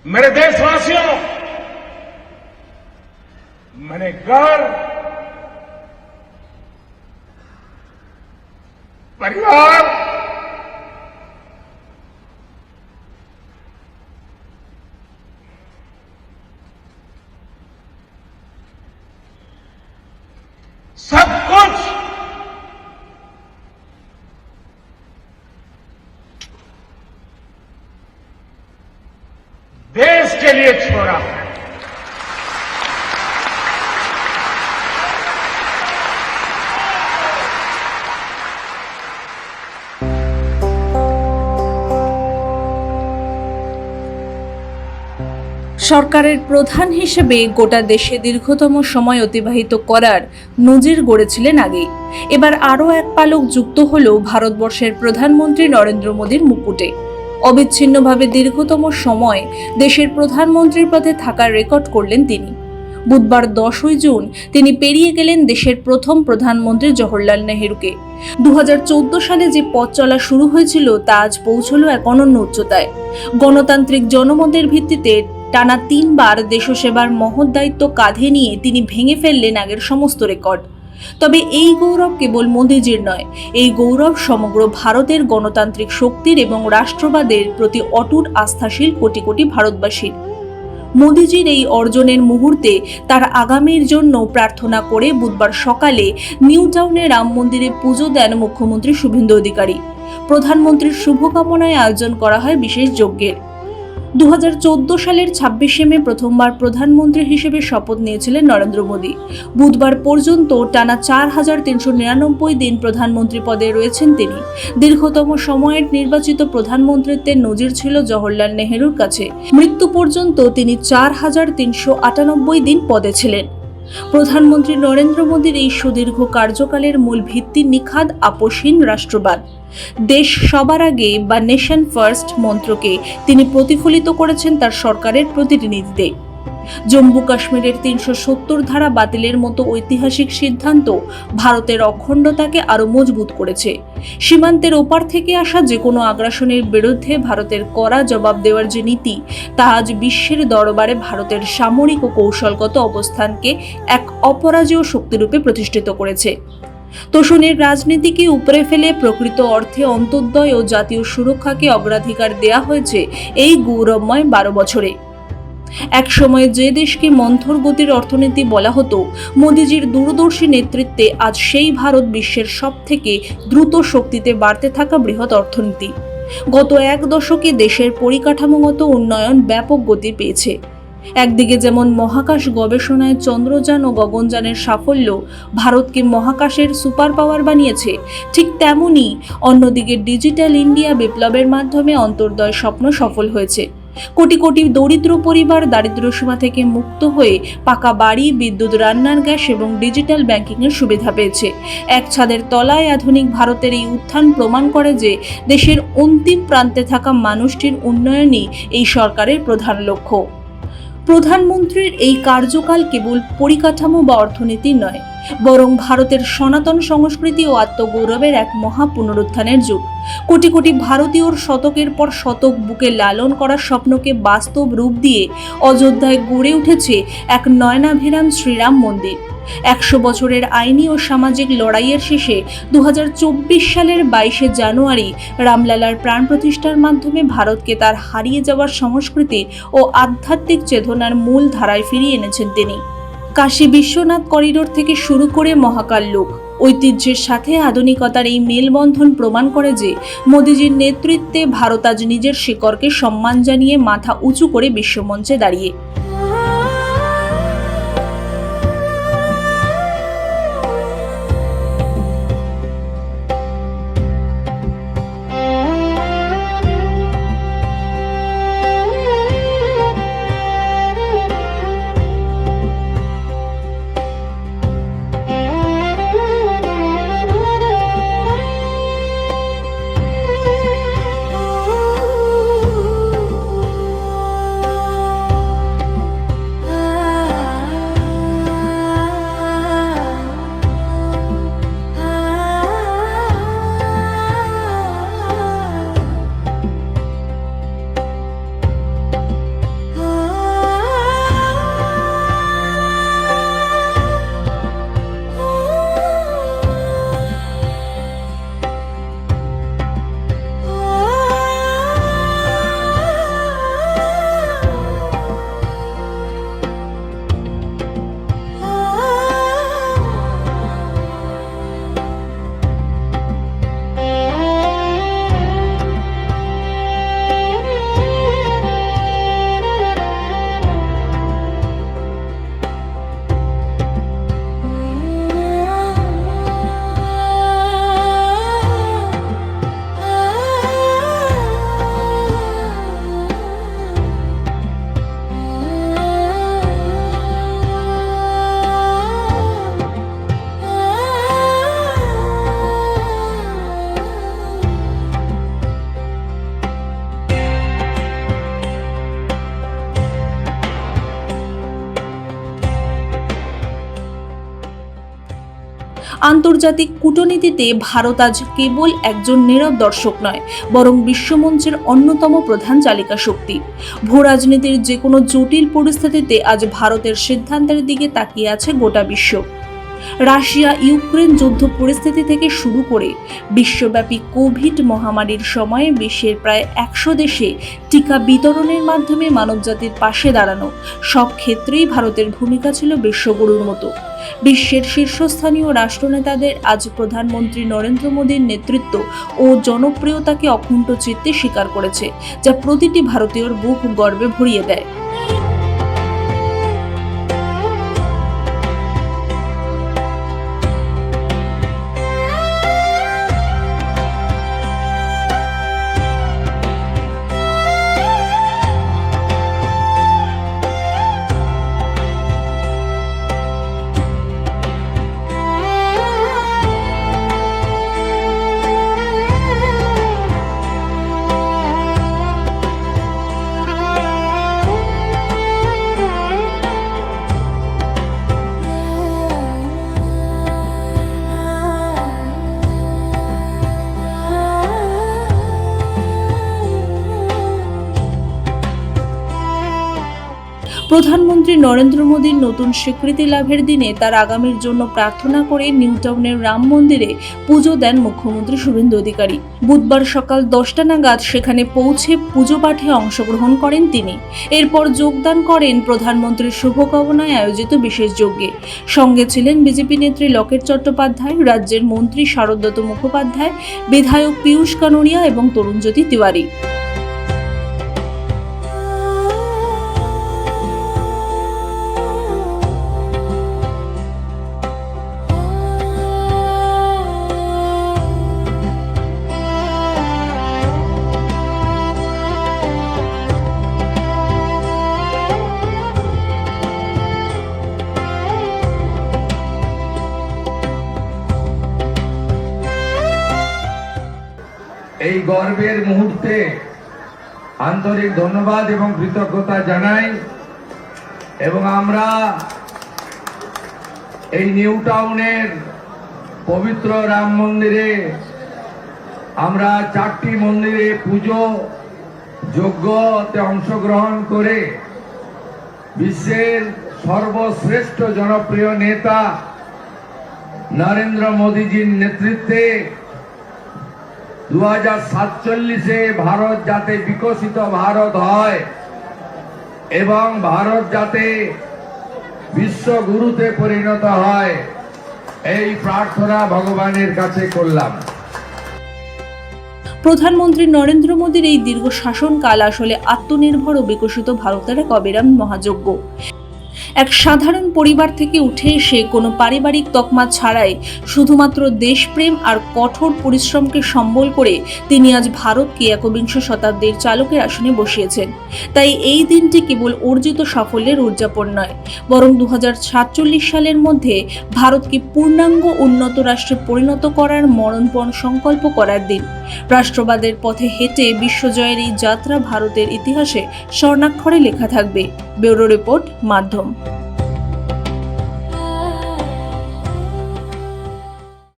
मेरे देशवासियों, मैंने घर, परिवार, सब कुछ देश के लिए छोड़ा है। সরকারের প্রধান হিসেবে গোটা দেশে দীর্ঘতম সময় অতিবাহিত করার নজির গড়েছিলেন আগেই। এবার আরও এক পালক যুক্ত হল ভারতবর্ষের প্রধানমন্ত্রী নরেন্দ্র মোদীর মুকুটে। অবিচ্ছিন্নভাবে দীর্ঘতম সময় দেশের প্রধানমন্ত্রীর পদে থাকার রেকর্ড করলেন তিনি। বুধবার 10ই জুন তিনি পেরিয়ে গেলেন দেশের প্রথম প্রধানমন্ত্রী জওহরলাল নেহরুকে। 2014 সালে যে পথ চলা শুরু হয়েছিল তা আজ পৌঁছল এক অনন্য উচ্চতায়। গণতান্ত্রিক জনমতের ভিত্তিতে টানা 3 বার দেশসেবার মহৎ দায়িত্ব কাঁধে নিয়ে তিনি ভেঙে ফেললেন আগের সমস্ত রেকর্ড। তবে এই গৌরব কেবল মোদিজির নয়, এই গৌরব সমগ্র ভারতের গণতান্ত্রিক শক্তির এবং রাষ্ট্রবাদের প্রতি অটুট আস্থাশীল কোটি কোটি ভারতবাসীর। মোদিজির এই অর্জনের মুহূর্তে তার আগামীর জন্য প্রার্থনা করে বুধবার সকালে নিউ টাউনে রাম মন্দিরে পুজো দেন মুখ্যমন্ত্রী শুভেন্দু অধিকারী। প্রধানমন্ত্রীর শুভকামনায় আয়োজন করা হয় বিশেষ যজ্ঞের। 2014 সালের 26শে মে প্রথমবার প্রধানমন্ত্রী হিসেবে শপথ নিয়েছিলেন নরেন্দ্র মোদী। বুধবার পর্যন্ত টানা 4399 দিন প্রধানমন্ত্রী পদে রয়েছেন তিনি। দীর্ঘতম সময়ের নির্বাচিত প্রধানমন্ত্রীত্বের নজির ছিল জওহরলাল নেহরুর কাছে। মৃত্যু পর্যন্ত তিনি 4398 দিন পদে ছিলেন। প্রধানমন্ত্রী নরেন্দ্র মোদীর এই সুদীর্ঘ কার্যকালের মূল ভিত্তি নিখাদ আপোষহীন রাষ্ট্রবাদ। দেশ সবার আগে বা নেশন ফার্স্ট মন্ত্রকে তিনি প্রতিফলিত করেছেন তার সরকারের প্রতিটি নীতিতে। জম্মু কাশ্মীরের 370 ধারা বাতিলের মতো ঐতিহাসিক সিদ্ধান্ত ভারতের অখণ্ডতাকে আরও মজবুত করেছে। সীমান্তের ওপার থেকে আসা যে কোনো আগ্রাসনের বিরুদ্ধে ভারতের কড়া জবাব দেওয়ার যে নীতি, তা আজ বিশ্বের দরবারে ভারতের সামরিক ও কৌশলগত অবস্থানকে এক অপরাজেয় শক্তিরূপে প্রতিষ্ঠিত করেছে। তোষণের রাজনীতিকে উপরে ফেলে প্রকৃত অর্থে অন্তর্দয় ও জাতীয় সুরক্ষাকে অগ্রাধিকার দেয়া হয়েছে এই গৌরবময় 12 বছরে। এক সময়ে যে দেশকে মন্থর গতির অর্থনীতি বলা হতো, মোদিজির দূরদর্শী নেতৃত্বে আজ সেই ভারত বিশ্বের সবথেকে দ্রুত শক্তিতে বাড়তে থাকা বৃহৎ অর্থনীতি। গত 1 দশকে দেশের পরিকাঠামোগত উন্নয়ন ব্যাপক গতি পেয়েছে। একদিকে যেমন মহাকাশ গবেষণায় চন্দ্রযান ও গগনযানের সাফল্য ভারতকে মহাকাশের সুপার পাওয়ার বানিয়েছে, ঠিক তেমনি অন্যদিকে ডিজিটাল ইন্ডিয়া বিপ্লবের মাধ্যমে অন্তর্দয় স্বপ্ন সফল হয়েছে। কোটি কোটি দরিদ্র পরিবার দারিদ্র্যসীমা থেকে মুক্ত হয়ে পাকা বাড়ি, বিদ্যুৎ, রান্নার গ্যাস এবং ডিজিটাল ব্যাংকিংয়ের সুবিধা পেয়েছে। এক ছাদের তলায় আধুনিক ভারতের এই উত্থান প্রমাণ করে যে দেশের অন্তিম প্রান্তে থাকা মানুষটির উন্নয়নই এই সরকারের প্রধান লক্ষ্য। প্রধানমন্ত্রীর এই কার্যকাল কেবল পরিকাঠামো বা অর্থনীতি নয়, বরং ভারতের সনাতন সংস্কৃতি ও আত্মগৌরবের এক মহা পুনরুত্থানের যুগ। কোটি কোটি ভারতীয়র শতকের পর শতক বুকে লালন করার স্বপ্নকে বাস্তব রূপ দিয়ে অযোধ্যায় গড়ে উঠেছে এক নয়নাভিরাম শ্রীরাম মন্দির। 100 বছরের আইনি ও সামাজিক লড়াইয়ের শেষে 2024 সালের 22শে জানুয়ারি রামলালার প্রাণ প্রতিষ্ঠার মাধ্যমে ভারতকে তার হারিয়ে যাওয়ার সংস্কৃতি ও আধ্যাত্মিক চেতনার মূল ধারায় ফিরিয়ে এনেছেন তিনি। কাশী বিশ্বনাথ করিডোর থেকে শুরু করে মহাকাল লোক ঐতিহ্যের সাথে আধুনিকতার এই মেলবন্ধন প্রমাণ করে যে মোদিজির নেতৃত্বে ভারত আজ নিজের শিকড়কে সম্মান জানিয়ে মাথা উঁচু করে বিশ্বমঞ্চে দাঁড়িয়ে। আন্তর্জাতিক কূটনীতিতে ভারত আজ কেবল একজন নীরব দর্শক নয়, বরং বিশ্বমঞ্চের অন্যতম প্রধান চালিকা শক্তি। ভূরাজনীতির যে কোনো জটিল পরিস্থিতিতে আজ ভারতের সিদ্ধান্তের দিকে তাকিয়ে আছে গোটা বিশ্ব। রাশিয়া ইউক্রেন যুদ্ধ পরিস্থিতি থেকে শুরু করে বিশ্বব্যাপী কোভিড মহামারীর সময়ে বিশ্বের প্রায় 100 দেশে টিকা বিতরণের মাধ্যমে মানবজাতির পাশে দাঁড়ানো, সব ক্ষেত্রেই ভারতের ভূমিকা ছিল বিশ্বগুরুর মতো। বিশ্বের শীর্ষস্থানীয় রাষ্ট্রনেতাদের আজ প্রধানমন্ত্রী নরেন্দ্র মোদীর নেতৃত্ব ও জনপ্রিয়তাকে অকুণ্ঠ চিত্তে স্বীকার করেছে, যা প্রতিটি ভারতীয়র বুক গর্বে ভরিয়ে দেয়। প্রধানমন্ত্রী নরেন্দ্র মোদীর নতুন স্বীকৃতি লাভের দিনে তার আগামীর জন্য প্রার্থনা করে নিউ টাউনের রাম মন্দিরে পুজো দেন মুখ্যমন্ত্রী শুভেন্দু অধিকারী। বুধবার সকাল 10টা নাগাদ সেখানে পৌঁছে পুজো পাঠে অংশগ্রহণ করেন তিনি। এরপর যোগদান করেন প্রধানমন্ত্রীর শুভকামনায় আয়োজিত বিশেষ যজ্ঞে। সঙ্গে ছিলেন বিজেপি নেত্রী লকেট চট্টোপাধ্যায়, রাজ্যের মন্ত্রী শারদত্ত মুখোপাধ্যায়, বিধায়ক পীয়ূষ কানোরিয়া এবং তরুণজ্যোতি তিওয়ারি। এই গর্বের মুহূর্তে আন্তরিক ধন্যবাদ এবং কৃতজ্ঞতা জানাই। এবং আমরা এই নিউ টাউনের পবিত্র রাম মন্দিরে আমরা 4টি মন্দিরে পুজো যজ্ঞতে অংশগ্রহণ করে বিশ্বের সর্বশ্রেষ্ঠ জনপ্রিয় নেতা নরেন্দ্র মোদীজির নেতৃত্বে 2047-এ ভারত যাতে বিকশিত ভারত হয় এবং ভারত যাতে বিশ্বগুরুতে পরিণত হয়, এই প্রার্থনা ভগবানের কাছে করলাম। প্রধানমন্ত্রী নরেন্দ্র মোদীর এই দীর্ঘ শাসনকাল আসলে আত্মনির্ভর ও বিকশিত ভারতের এক অবিরাম মহাযজ্ঞ। এক সাধারণ পরিবার থেকে উঠে এসে কোনো পারিবারিক তকমা ছাড়াই শুধুমাত্র দেশপ্রেম আর কঠোর পরিশ্রমকে সম্বল করে তিনি আজ ভারতকে একবিংশ শতাব্দীর চালকের আসনে বসিয়েছেন। তাই এই দিনটি কেবল অর্জিত সাফল্যের উদযাপন নয়, বরং 2047 সালের মধ্যে ভারতকে পূর্ণাঙ্গ উন্নত রাষ্ট্রে পরিণত করার মরণপণ সংকল্প করার দিন। রাষ্ট্রবাদের পথে হেঁটে বিশ্বজয়ের এই যাত্রা ভারতের ইতিহাসে স্বর্ণাক্ষরে লেখা থাকবে। ব্যুরো রিপোর্ট, মাধ্যম।